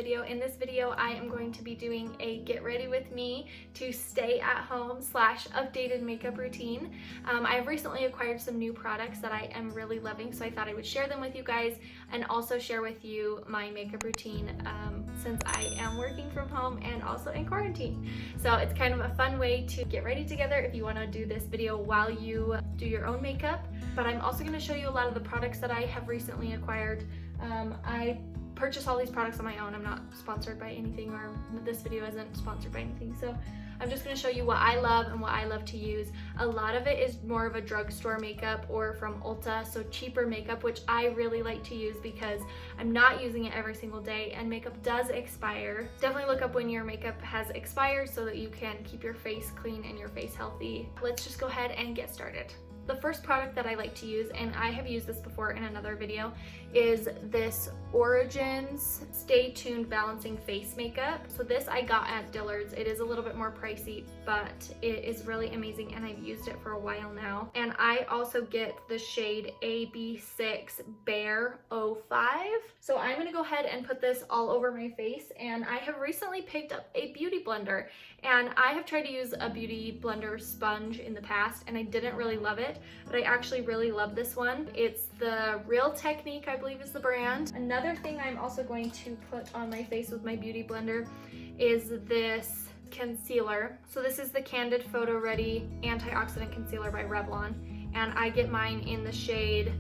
video. In this video, I am going to be doing a get ready with me to stay at home / updated makeup routine. I have recently acquired some new products that I am really loving, so I thought I would share them with you guys and also share with you my makeup routine since I am working from home and also in quarantine. So it's kind of a fun way to get ready together if you want to do this video while you do your own makeup. But I'm also going to show you a lot of the products that I have recently acquired. I purchase all these products on my own. I'm not sponsored by anything, or this video isn't sponsored by anything. So I'm just going to show you what I love and what I love to use. A lot of it is more of a drugstore makeup or from Ulta, so cheaper makeup, which I really like to use because I'm not using it every single day and makeup does expire. Definitely look up when your makeup has expired so that you can keep your face clean and your face healthy. Let's just go ahead and get started. The first product that I like to use, and I have used this before in another video, is this Origins Stay Tuned Balancing Face Makeup. So this I got at Dillard's. It is a little bit more pricey, but it is really amazing and I've used it for a while now. And I also get the shade AB6 Bare 05. So I'm gonna go ahead and put this all over my face, and I have recently picked up a beauty blender. And I have tried to use a beauty blender sponge in the past and I didn't really love it, but I actually really love this one. It's the Real Technique, I believe is the brand. Another thing I'm also going to put on my face with my beauty blender is this concealer. So this is the Candid Photo Ready Antioxidant Concealer by Revlon, and I get mine in the shade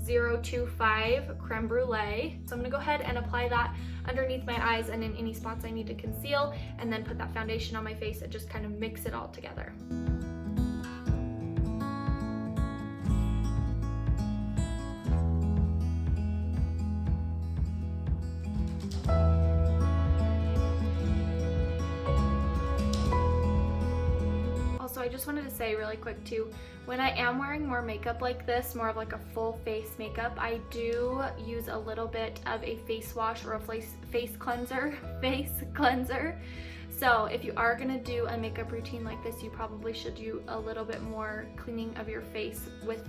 025 Creme Brulee. So I'm gonna go ahead and apply that underneath my eyes and in any spots I need to conceal, and then put that foundation on my face and just kind of mix it all together. I just wanted to say really quick too, when I am wearing more makeup like this, more of like a full face makeup, I do use a little bit of a face wash or a face cleanser. So if you are gonna do a makeup routine like this, you probably should do a little bit more cleaning of your face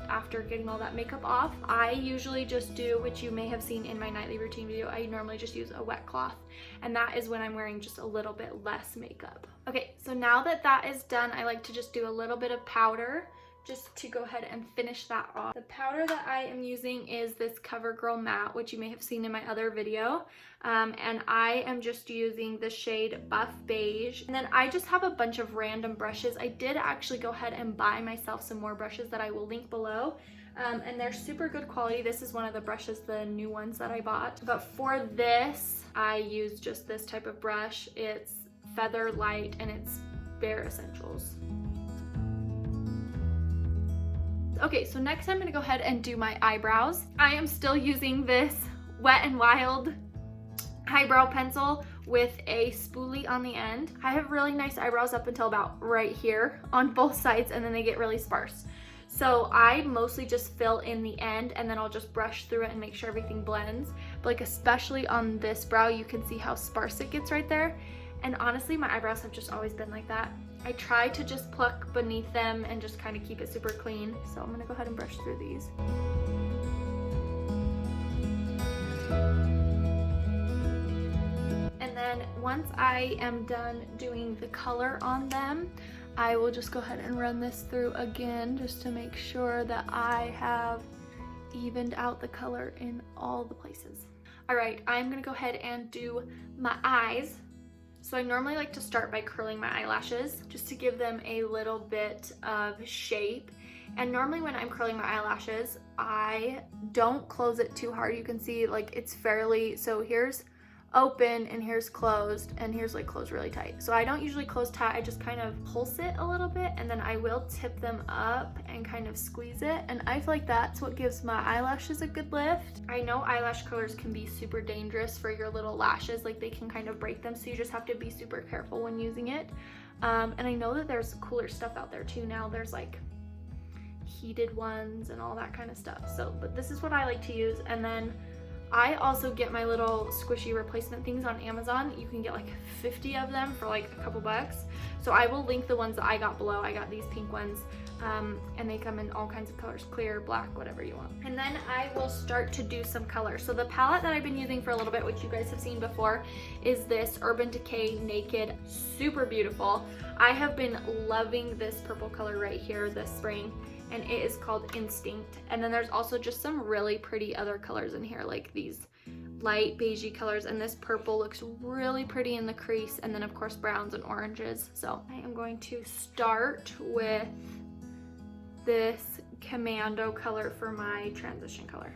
after getting all that makeup off. I usually just do, which you may have seen in my nightly routine video, I normally just use a wet cloth, and that is when I'm wearing just a little bit less makeup. Okay, so now that that is done, I like to just do a little bit of powder just to go ahead and finish that off. The powder that I am using is this CoverGirl Matte, which you may have seen in my other video. And I am just using the shade Buff Beige. And then I just have a bunch of random brushes. I did actually go ahead and buy myself some more brushes that I will link below. And they're super good quality. This is one of the brushes, the new ones that I bought. But for this, I use just this type of brush. It's Feather Light and it's Bare Essentials. Okay, so next I'm gonna go ahead and do my eyebrows. I am still using this Wet n Wild eyebrow pencil with a spoolie on the end. I have really nice eyebrows up until about right here on both sides, and then they get really sparse. So I mostly just fill in the end and then I'll just brush through it and make sure everything blends. But like especially on this brow, you can see how sparse it gets right there. And honestly, my eyebrows have just always been like that. I try to just pluck beneath them and just kind of keep it super clean. So I'm gonna go ahead and brush through these. And then once I am done doing the color on them, I will just go ahead and run this through again just to make sure that I have evened out the color in all the places. All right, I'm gonna go ahead and do my eyes. So I normally like to start by curling my eyelashes just to give them a little bit of shape. And normally when I'm curling my eyelashes, I don't close it too hard. You can see like it's fairly, so here's open and here's closed and here's like closed really tight. So I don't usually close tight, I just kind of pulse it a little bit and then I will tip them up and kind of squeeze it. And I feel like that's what gives my eyelashes a good lift. I know eyelash curlers can be super dangerous for your little lashes, like they can kind of break them, so you just have to be super careful when using it. And I know that there's cooler stuff out there too now. There's like heated ones and all that kind of stuff. So, but this is what I like to use. And then I also get my little squishy replacement things on Amazon. You can get like 50 of them for like a couple bucks. So I will link the ones that I got below. I got these pink ones, and they come in all kinds of colors, clear, black, whatever you want. And then I will start to do some color. So the palette that I've been using for a little bit, which you guys have seen before, is this Urban Decay Naked. Super beautiful. I have been loving this purple color right here this spring, and it is called Instinct. And then there's also just some really pretty other colors in here, like these light beigey colors, and this purple looks really pretty in the crease, and then of course browns and oranges. So I am going to start with this Commando color for my transition color.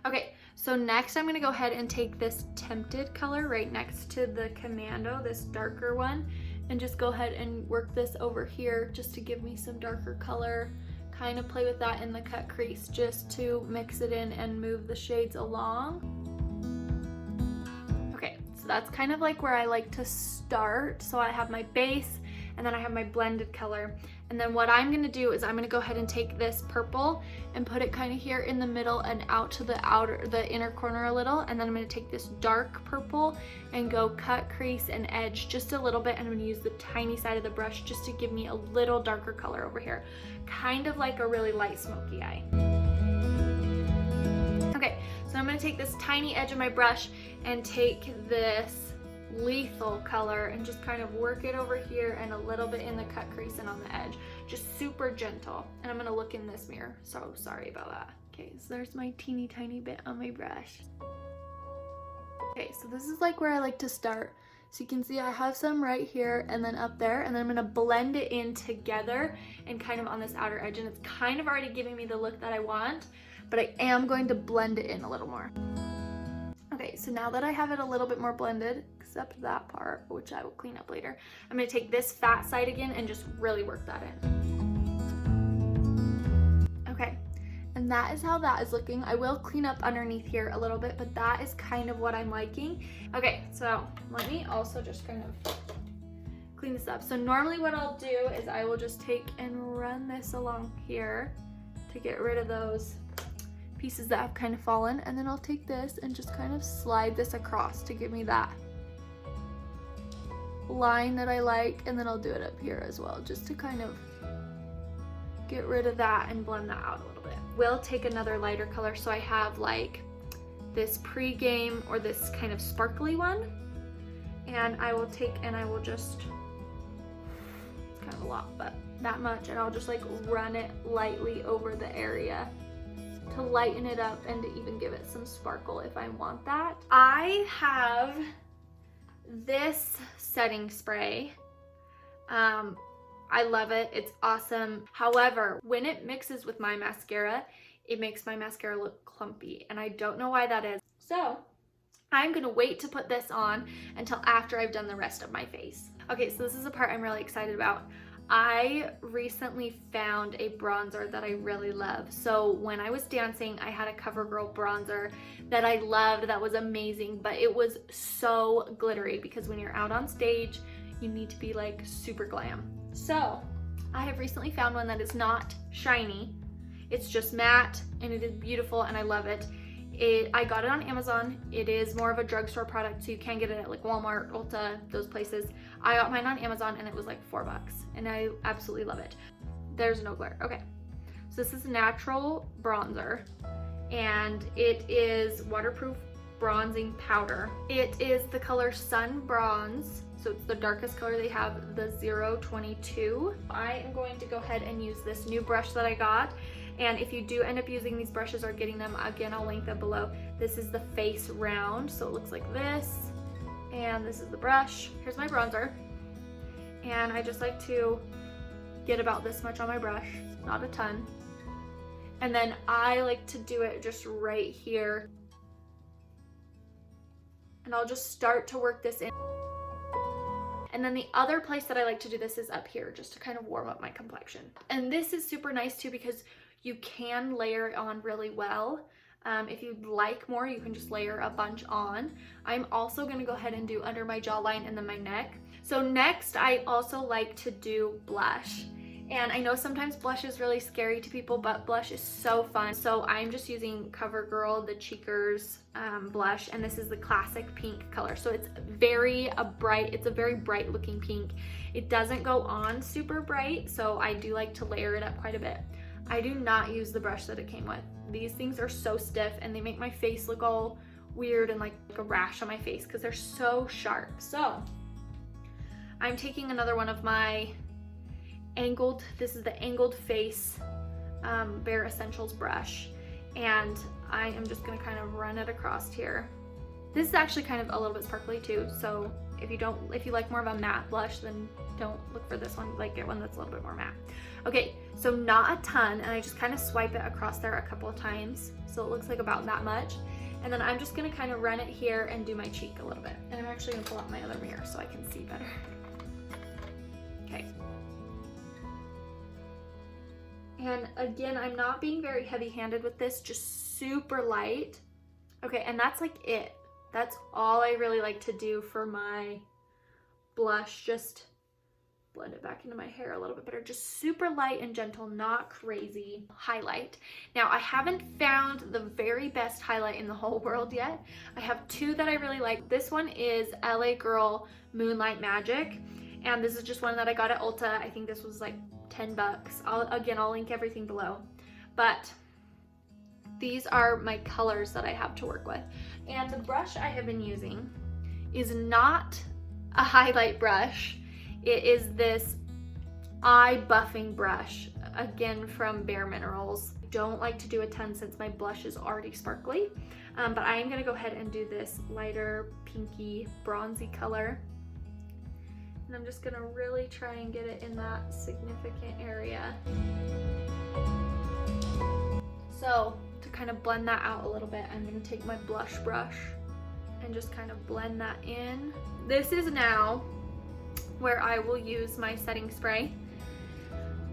Okay, so next I'm gonna go ahead and take this Tempted color right next to the Commando, this darker one, and just go ahead and work this over here just to give me some darker color. Kind of play with that in the cut crease just to mix it in and move the shades along. Okay, so that's kind of like where I like to start. So I have my base, and then I have my blended color. And then what I'm gonna do is I'm gonna go ahead and take this purple and put it kind of here in the middle and out to the inner corner a little. And then I'm gonna take this dark purple and go cut, crease, and edge just a little bit. And I'm gonna use the tiny side of the brush just to give me a little darker color over here. Kind of like a really light smoky eye. Okay, so I'm gonna take this tiny edge of my brush and take this Lethal color and just kind of work it over here and a little bit in the cut crease and on the edge. Just super gentle. And I'm gonna look in this mirror, so sorry about that. Okay, so there's my teeny tiny bit on my brush. Okay, so this is like where I like to start. So you can see I have some right here and then up there, and then I'm gonna blend it in together and kind of on this outer edge, and it's kind of already giving me the look that I want, but I am going to blend it in a little more. Okay, so now that I have it a little bit more blended, except that part, which I will clean up later, I'm gonna take this fat side again and just really work that in. Okay, and that is how that is looking. I will clean up underneath here a little bit, but that is kind of what I'm liking. Okay, so let me also just kind of clean this up. So normally what I'll do is I will just take and run this along here to get rid of those pieces that have kind of fallen, and then I'll take this and just kind of slide this across to give me that line that I like, and then I'll do it up here as well just to kind of get rid of that and blend that out a little bit. We'll take another lighter color, so I have like this Pre-Game or this kind of sparkly one, and I will take and I will just, it's kind of a lot, but that much, and I'll just like run it lightly over the area to lighten it up and to even give it some sparkle if I want that. I have this setting spray. I love it. It's awesome. However, when it mixes with my mascara, it makes my mascara look clumpy, and I don't know why that is. So I'm gonna wait to put this on until after I've done the rest of my face. Okay, so this is a part I'm really excited about. I recently found a bronzer that I really love. So when I was dancing, I had a CoverGirl bronzer that I loved, that was amazing, but it was so glittery because when you're out on stage, you need to be like super glam. So I have recently found one that is not shiny. It's just matte, and it is beautiful, and I love it. I got it on Amazon. It is more of a drugstore product, so you can get it at like Walmart, Ulta, those places. I got mine on Amazon and it was like $4, and I absolutely love it. There's no glare. Okay, so this is a natural bronzer, and it is waterproof bronzing powder. It is the color Sun Bronze, so it's the darkest color they have, the 022. I am going to go ahead and use this new brush that I got. And if you do end up using these brushes or getting them, again, I'll link them below. This is the Face Round, so it looks like this. And this is the brush. Here's my bronzer. And I just like to get about this much on my brush, not a ton. And then I like to do it just right here. And I'll just start to work this in. And then the other place that I like to do this is up here, just to kind of warm up my complexion. And this is super nice too, because you can layer it on really well. If you'd like more, you can just layer a bunch on. I'm also gonna go ahead and do under my jawline and then my neck. So next, I also like to do blush. And I know sometimes blush is really scary to people, but blush is so fun. So I'm just using CoverGirl, the Cheekers blush, and this is the classic pink color. So it's very bright, it's a very bright looking pink. It doesn't go on super bright, so I do like to layer it up quite a bit. I do not use the brush that it came with. These things are so stiff and they make my face look all weird and like a rash on my face because they're so sharp. So I'm taking another one of my this is the Angled Face Bare Essentials brush, and I am just gonna kind of run it across here. This is actually kind of a little bit sparkly too, so if you like more of a matte blush, then don't look for this one, like get one that's a little bit more matte. Okay, so not a ton, and I just kind of swipe it across there a couple of times, so it looks like about that much. And then I'm just gonna kind of run it here and do my cheek a little bit. And I'm actually gonna pull out my other mirror so I can see better. Okay. And again, I'm not being very heavy-handed with this, just super light. Okay, and that's like it. That's all I really like to do for my blush. Just blend it back into my hair a little bit better. Just super light and gentle, not crazy highlight. Now, I haven't found the very best highlight in the whole world yet. I have two that I really like. This one is LA Girl Moonlight Magic, and this is just one that I got at Ulta. I think this was like 10 bucks. I'll link everything below. But these are my colors that I have to work with. And the brush I have been using is not a highlight brush. It is this eye buffing brush, again from Bare Minerals. Don't like to do a ton since my blush is already sparkly, but I am gonna go ahead and do this lighter pinky bronzy color. And I'm just gonna really try and get it in that significant area. So to kind of blend that out a little bit, I'm gonna take my blush brush and just kind of blend that in. This is now where I will use my setting spray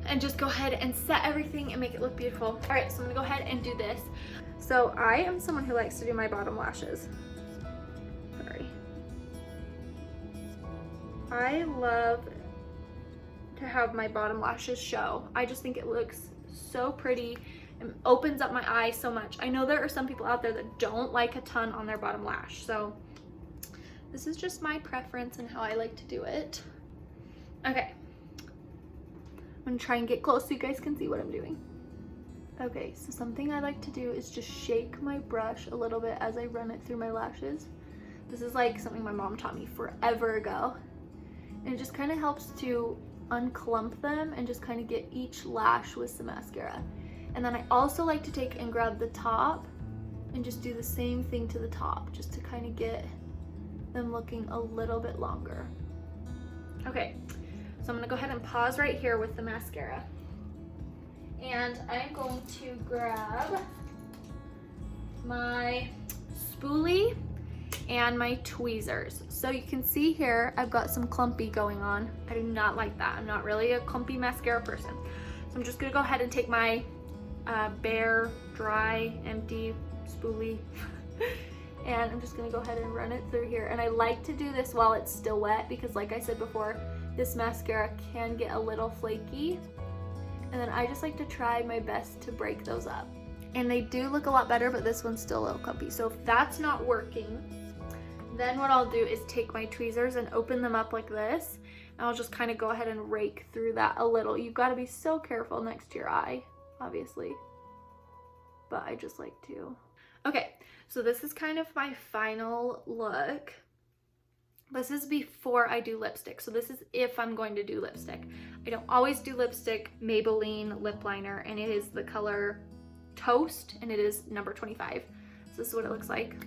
and just go ahead and set everything and make it look beautiful. All right, so I'm gonna go ahead and do this. So I am someone who likes to do my bottom lashes. Sorry. I love to have my bottom lashes show. I just think it looks so pretty and opens up my eyes so much. I know there are some people out there that don't like a ton on their bottom lash, so this is just my preference and how I like to do it. Okay, I'm gonna try and get close so you guys can see what I'm doing. Okay, so something I like to do is just shake my brush a little bit as I run it through my lashes. This is like something my mom taught me forever ago. And it just kind of helps to unclump them and just kind of get each lash with some mascara. And then I also like to take and grab the top and just do the same thing to the top, just to kind of get them looking a little bit longer. Okay, so I'm gonna go ahead and pause right here with the mascara. And I'm going to grab my spoolie and my tweezers. So you can see here, I've got some clumpy going on. I do not like that. I'm not really a clumpy mascara person. So I'm just gonna go ahead and take my bare, dry, empty spoolie and I'm just gonna go ahead and run it through here. And I like to do this while it's still wet because like I said before, this mascara can get a little flaky. And then I just like to try my best to break those up. And they do look a lot better, but this one's still a little clumpy. So if that's not working, then what I'll do is take my tweezers and open them up like this. And I'll just kind of go ahead and rake through that a little. You've got to be so careful next to your eye, obviously. But I just like to. Okay, so this is kind of my final look. This is before I do lipstick. So this is if I'm going to do lipstick. I don't always do lipstick. Maybelline lip liner, and it is the color Toast, and it is number 25. So this is what it looks like.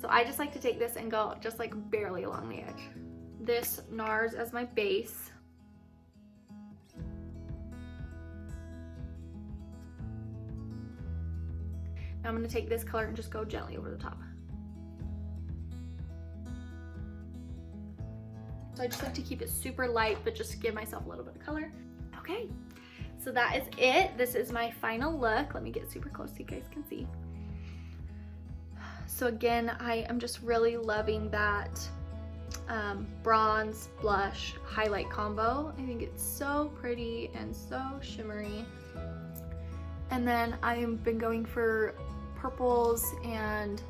So I just like to take this and go just like barely along the edge. This NARS as my base. Now I'm going to take this color and just go gently over the top. So I just like to keep it super light, but just give myself a little bit of color. Okay, so that is it. This is my final look. Let me get super close so you guys can see. So again, I am just really loving that bronze blush highlight combo. I think it's so pretty and so shimmery. And then I've been going for purples and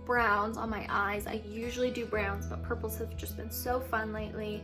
browns on my eyes. I usually do browns, but purples have just been so fun lately.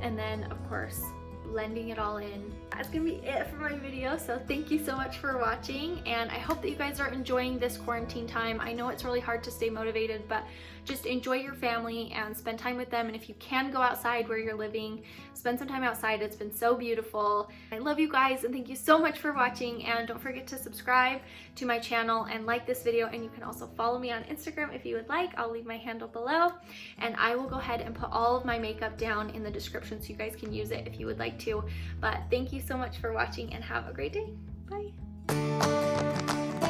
And then of course, blending it all in. That's gonna be it for my video, so thank you so much for watching, and I hope that you guys are enjoying this quarantine time. I know it's really hard to stay motivated, but just enjoy your family and spend time with them, and if you can go outside where you're living, spend some time outside. It's been so beautiful. I love you guys, and thank you so much for watching, and don't forget to subscribe to my channel and like this video, and you can also follow me on Instagram if you would like. I'll leave my handle below, and I will go ahead and put all of my makeup down in the description so you guys can use it if you would like to. But thank you so much for watching, and have a great day. Bye.